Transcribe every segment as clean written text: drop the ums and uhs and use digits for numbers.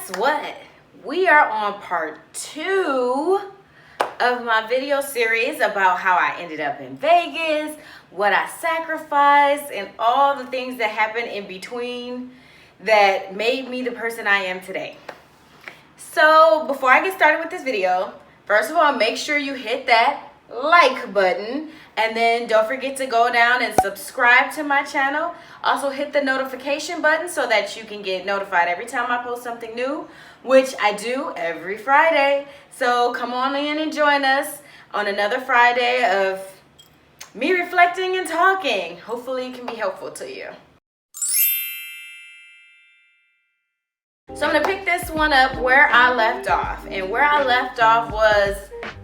guess what? We are on part 2 of my video series about how I ended up in Vegas, what I sacrificed, and all the things that happened in between that made me the person I am today. So before I get started with this video, first of all, make sure you hit that like button, and then don't forget to go down and subscribe to my channel. Also hit the notification button so that you can get notified every time I post something new, which I do every Friday. So come on in and join us on another Friday of me reflecting and talking. Hopefully it can be helpful to you. So I'm gonna pick this one up where I left off. And where I left off was,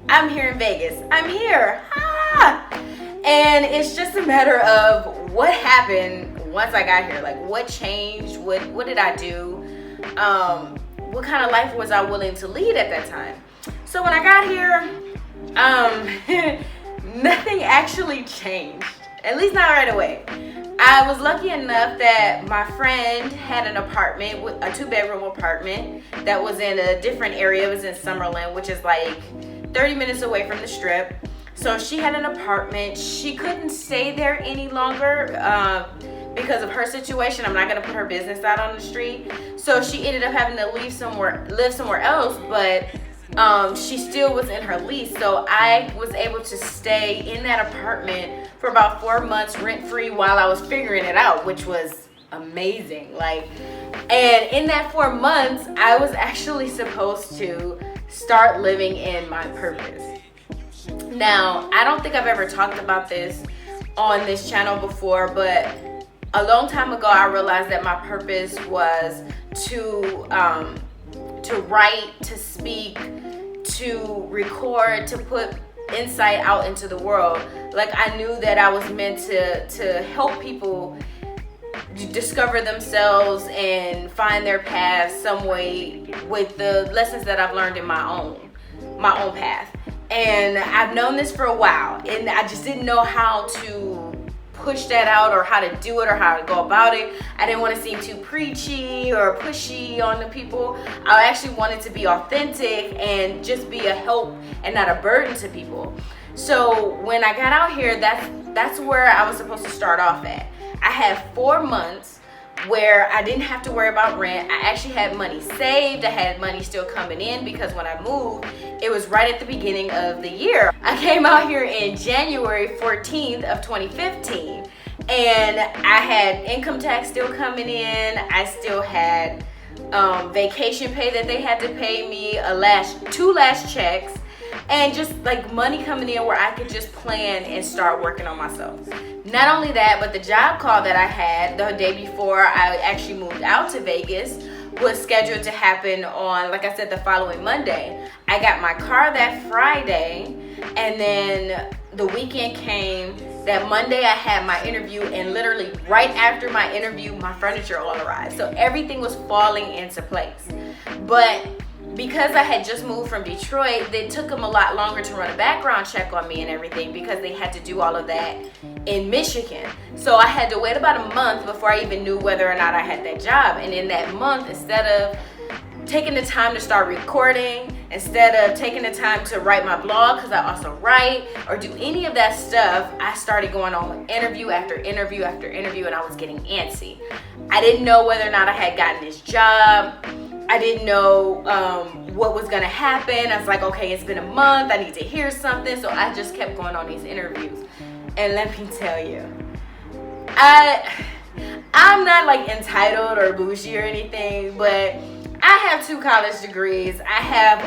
I'm here in Vegas. I'm here. Ah! And it's just a matter of what happened once I got here. Like, what changed? What did I do? What kind of life was I willing to lead at that time? So when I got here, nothing actually changed. At least not right away. I was lucky enough that my friend had an apartment, a 2-bedroom apartment that was in a different area. It was in Summerlin, which is like 30 minutes away from the Strip. So she had an apartment. She couldn't stay there any longer because of her situation. I'm not gonna put her business out on the street. So she ended up having to live somewhere else, but she still was in her lease. So I was able to stay in that apartment for about 4 months rent-free while I was figuring it out, which was amazing. And in that 4 months, I was actually supposed to start living in my purpose. Now, I don't think I've ever talked about this on this channel before, but a long time ago, I realized that my purpose was to write, to speak, to record, to put insight out into the world. Like, I knew that I was meant to help people discover themselves and find their path some way with the lessons that I've learned in my own path. And I've known this for a while, and I just didn't know how to push that out or how to do it or how to go about it. I didn't want to seem too preachy or pushy on the people. I actually wanted to be authentic and just be a help and not a burden to people. So when I got out here, that's where I was supposed to start off at. I had 4 months where I didn't have to worry about rent. I actually had money saved. I had money still coming in because when I moved, it was right at the beginning of the year. I came out here in January 14th of 2015, and I had income tax still coming in. I still had vacation pay that they had to pay me, two last checks, and just like money coming in where I could just plan and start working on myself. Not only that, but the job call that I had the day before I actually moved out to Vegas was scheduled to happen on, like I said, the following Monday. I got my car that Friday, and then the weekend came. That Monday I had my interview, and literally right after my interview, my furniture all arrived. So everything was falling into place. But because I had just moved from Detroit, it took them a lot longer to run a background check on me and everything because they had to do all of that in Michigan. So I had to wait about a month before I even knew whether or not I had that job. And in that month, instead of taking the time to start recording, instead of taking the time to write my blog, because I also write, or do any of that stuff, I started going on interview after interview after interview, and I was getting antsy. I didn't know whether or not I had gotten this job. I didn't know what was gonna happen. I was like, okay, it's been a month, I need to hear something. So I just kept going on these interviews. And let me tell you, I'm not like entitled or bougie or anything, but I have 2 college degrees. I have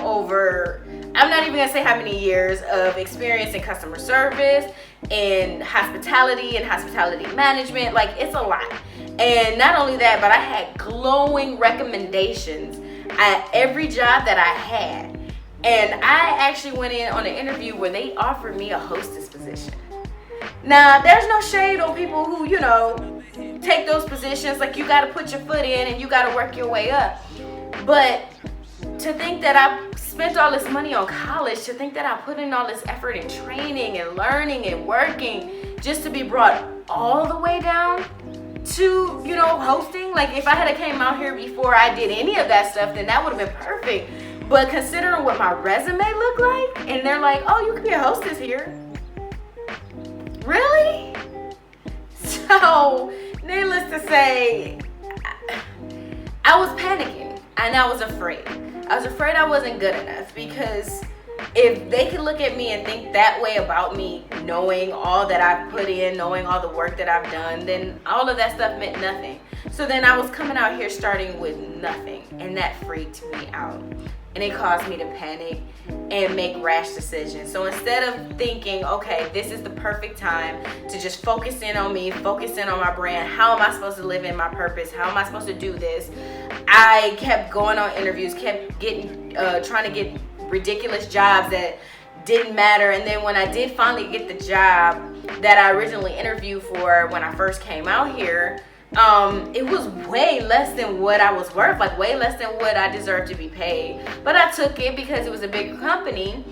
I'm not even gonna say how many years of experience in customer service and hospitality management. Like, it's a lot. And not only that, but I had glowing recommendations at every job that I had. And I actually went in on an interview where they offered me a hostess position. Now, there's no shade on people who, take those positions. Like, you gotta put your foot in and you gotta work your way up. But to think that I spent all this money on college, to think that I put in all this effort in training and learning and working just to be brought all the way down, to, you know, hosting. Like if I had came out here before I did any of that stuff, then that would have been perfect. But considering what my resume looked like, and they're like, oh, you can be a hostess here. Really? So, needless to say, I was panicking and I was afraid. I was afraid I wasn't good enough, because if they could look at me and think that way about me, knowing all that I've put in, knowing all the work that I've done, then all of that stuff meant nothing. So then I was coming out here starting with nothing, and that freaked me out. And it caused me to panic and make rash decisions. So instead of thinking, okay, this is the perfect time to just focus in on me, focus in on my brand, how am I supposed to live in my purpose, how am I supposed to do this, I kept going on interviews, kept getting, trying to get ridiculous jobs that didn't matter. And then when I did finally get the job that I originally interviewed for when I first came out here, it was way less than what I was worth, like way less than what I deserved to be paid. But I took it because it was a bigger company.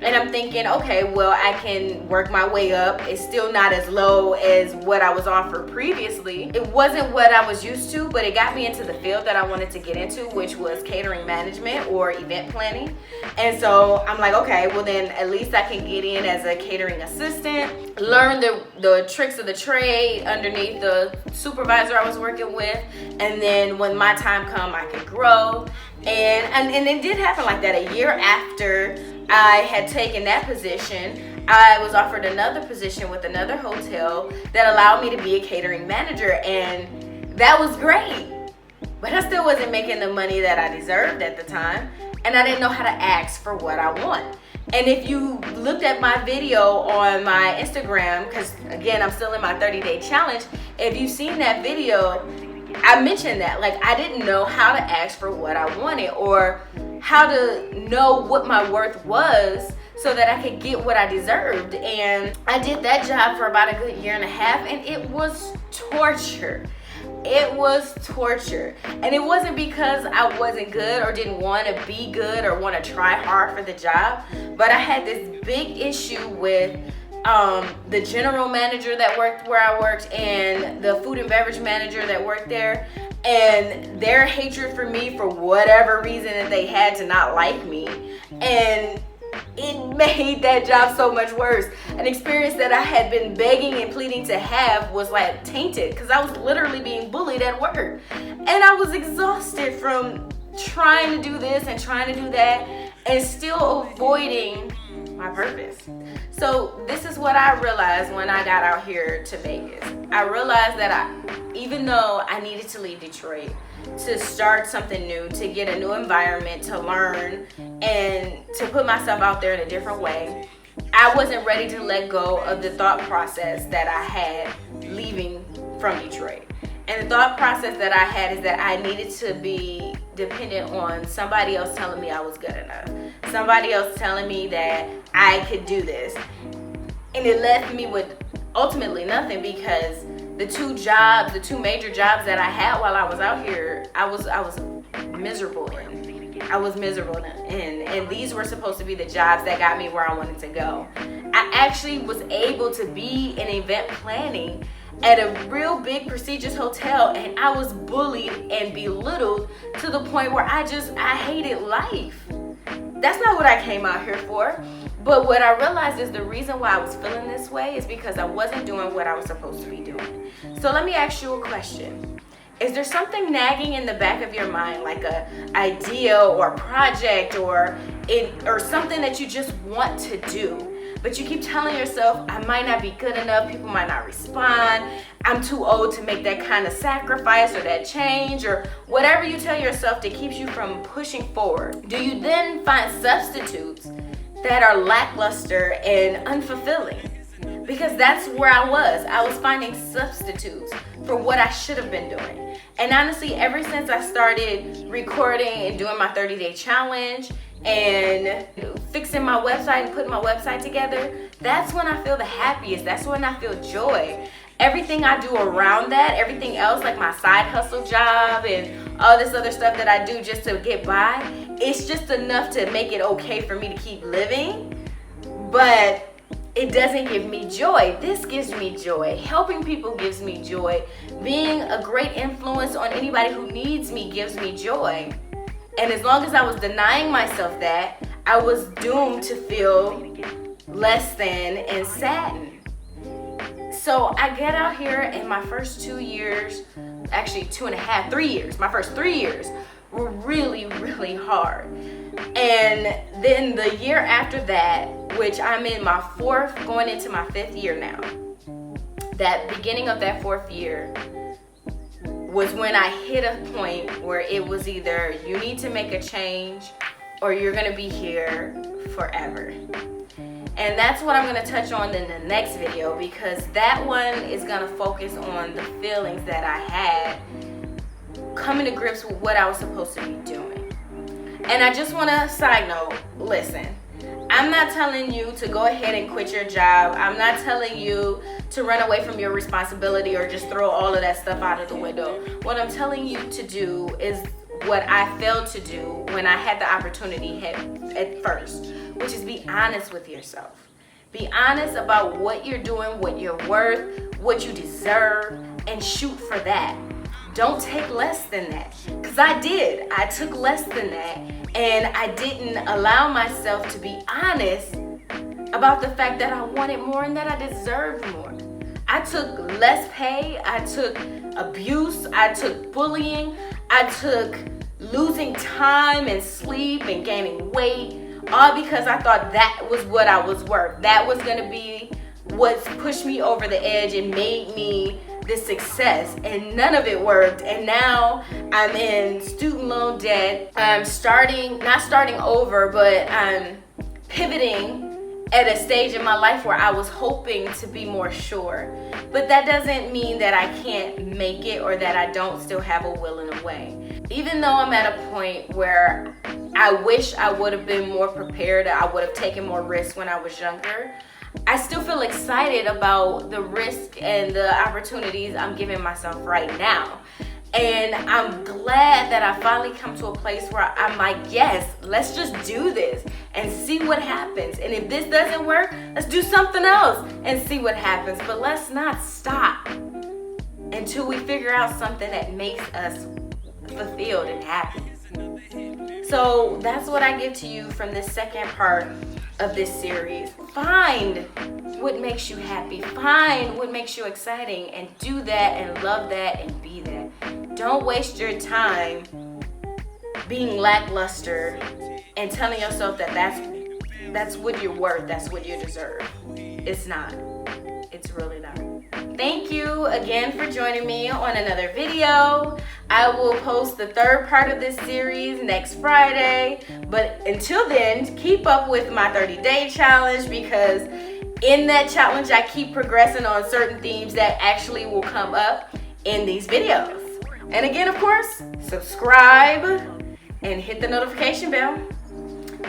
And I'm thinking, okay, well, I can work my way up. It's still not as low as what I was offered previously. It wasn't what I was used to, but it got me into the field that I wanted to get into, which was catering management or event planning. And so I'm like, okay, well then at least I can get in as a catering assistant, learn the tricks of the trade underneath the supervisor I was working with. And then when my time come, I could grow. And it did happen like that. A year after I had taken that position, I was offered another position with another hotel that allowed me to be a catering manager, and that was great. But I still wasn't making the money that I deserved at the time, and I didn't know how to ask for what I want. And if you looked at my video on my Instagram, because again, I'm still in my 30-day challenge, if you've seen that video, I mentioned that, like, I didn't know how to ask for what I wanted or how to know what my worth was so that I could get what I deserved. And I did that job for about a good year and a half, and it was torture. It was torture. And it wasn't because I wasn't good or didn't want to be good or want to try hard for the job, but I had this big issue with the general manager that worked where I worked and the food and beverage manager that worked there, and their hatred for me for whatever reason that they had to not like me. And it made that job so much worse. An experience that I had been begging and pleading to have was like tainted, because I was literally being bullied at work. And I was exhausted from trying to do this and trying to do that and still avoiding my purpose. So this is what I realized when I got out here to Vegas. I realized that even though I needed to leave Detroit to start something new, to get a new environment, to learn, and to put myself out there in a different way, I wasn't ready to let go of the thought process that I had leaving from Detroit. And the thought process that I had is that I needed to be dependent on somebody else telling me I was good enough. Somebody else telling me that I could do this. And it left me with ultimately nothing, because the two major jobs that I had while I was out here, I was miserable in. I was miserable in. And these were supposed to be the jobs that got me where I wanted to go. I actually was able to be in event planning at a real big prestigious hotel, and I was bullied and belittled to the point where I hated life. That's not what I came out here for. But what I realized is the reason why I was feeling this way is because I wasn't doing what I was supposed to be doing. So let me ask you a question. Is there something nagging in the back of your mind, like a idea or project or something that you just want to do, but you keep telling yourself, I might not be good enough, people might not respond, I'm too old to make that kind of sacrifice or that change, or whatever you tell yourself that keeps you from pushing forward? Do you then find substitutes that are lackluster and unfulfilling? Because that's where I was. I was finding substitutes for what I should have been doing. And honestly, ever since I started recording and doing my 30-day challenge and fixing my website and putting my website together, that's when I feel the happiest. That's when I feel joy. Everything I do around that, everything else, like my side hustle job and all this other stuff that I do just to get by, it's just enough to make it okay for me to keep living. But it doesn't give me joy. This gives me joy. Helping people gives me joy. Being a great influence on anybody who needs me gives me joy. And as long as I was denying myself that, I was doomed to feel less than and saddened. So I get out here, and my first 2 years, actually 2.5, 3 years, my first 3 years were really, really hard. And then the year after that, which I'm in my 4th, going into my 5th year now, that beginning of that 4th year was when I hit a point where it was either you need to make a change or you're gonna be here forever. And that's what I'm gonna touch on in the next video, because that one is gonna focus on the feelings that I had coming to grips with what I was supposed to be doing. And I just wanna side note, listen, I'm not telling you to go ahead and quit your job. I'm not telling you to run away from your responsibility or just throw all of that stuff out of the window. What I'm telling you to do is what I failed to do when I had the opportunity at first, which is be honest with yourself. Be honest about what you're doing, what you're worth, what you deserve, and shoot for that. Don't take less than that. Because I did. I took less than that, and I didn't allow myself to be honest about the fact that I wanted more and that I deserved more. I took less pay, I took abuse, I took bullying, I took losing time and sleep and gaining weight, all because I thought that was what I was worth. That was gonna be what pushed me over the edge and made me this success, and none of it worked. And now I'm in student loan debt. I'm not starting over, but I'm pivoting at a stage in my life where I was hoping to be more sure. But that doesn't mean that I can't make it or that I don't still have a will and a way. Even though I'm at a point where I wish I would have been more prepared, I would have taken more risks when I was younger, I still feel excited about the risk and the opportunities I'm giving myself right now. And I'm glad that I finally come to a place where I'm like, yes, let's just do this and see what happens. And if this doesn't work, let's do something else and see what happens. But let's not stop until we figure out something that makes us fulfilled and happy. So that's what I give to you from this second part of this series. Find what makes you happy. Find what makes you exciting, and do that and love that and be that. Don't waste your time being lackluster and telling yourself that that's what you're worth, that's what you deserve. It's not. It's really not. Thank you again for joining me on another video. I will post the 3rd part of this series next Friday. But until then, keep up with my 30-day challenge, because in that challenge, I keep progressing on certain themes that actually will come up in these videos. And again, of course, subscribe and hit the notification bell.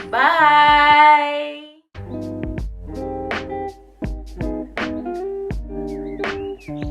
Bye.